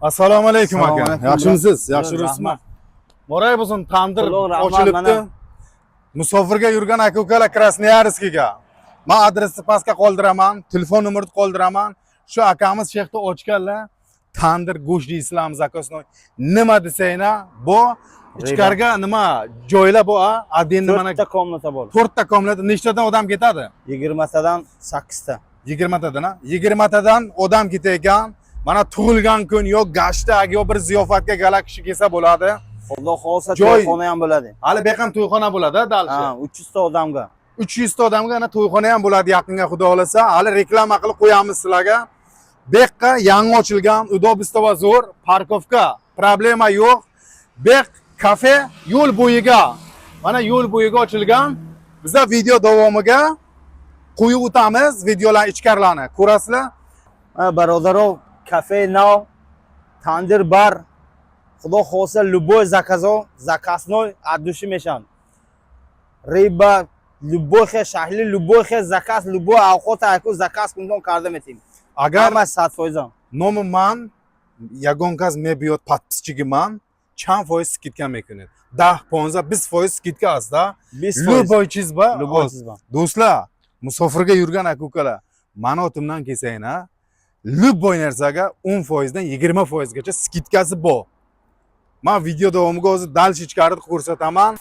Assalomu alaykum Assalomu aka. alaykum, Yaxshimisiz? brother. Yaxshirasizmi? Rahmat. Moray bo'lsin, tandir Qutlug' rahmat, ochilibdi. mana. Musofirga yurgan aka-ukalar Krasnoyarskga. Men adresni pastga qoldiraman, telefon nomerini qoldiraman. Shu akamiz shexda ochganlar. Tandir go'sht deysizlarmiz akasini. Nima desanglar, bu ichkariga nima joylar bu, a? Adin mana 4 ta komnata bor. 4 ta komnata nechtadan odam ketadi? 20 tadan 8 ta. 20 tadan, a? 20 tadan odam ketayotgan. Mana tug'ilgan kun yo'q, gashtak yo'q, bir ziyofatga gala kishi kelsa bo'ladi. Xudo xolsa Joy. to'yxona ham bo'ladi. Hali bu ham to'yxona bo'ladi, dalshi. Ha, 300 ta odamga. 300 ta odamga ana to'yxona ham bo'ladi yaqinga xudo xolasa. Hali reklama qilib qo'yamiz sizlarga. Beqqa yangi ochilgan, udobistova zo'r, parkovka, problema yo'q. Beq kafe yo'l bo'yiga. Mana yo'l bo'yiga ochilgan. Bizda video davomiga qo'yib o'tamiz videolar ichkarilarni. Ko'rasizlar? Ha, barodarov, kafe now, tandir bar. Xudo xolsa любой заказной от души мешан. Рыба, любой хе шахли, любой хе заказ, любой охота, яку заказ кундан карда метим. Agar Ама 100%. nomi man yagonkaz mebiyot подписчигиман чанд фоиз скидка мекунед? 10-15 20% скидка аст да. 20%. Любой чиз ба. Любой чиз ба. Do'stlar, musofirga yurgan aka-ukalar, mani otimdan kelsanglar, любой narsaga 10% dan 20% gacha skidkasi bor. Men video davomiga hozir dalsh ichkarida ko'rsataman.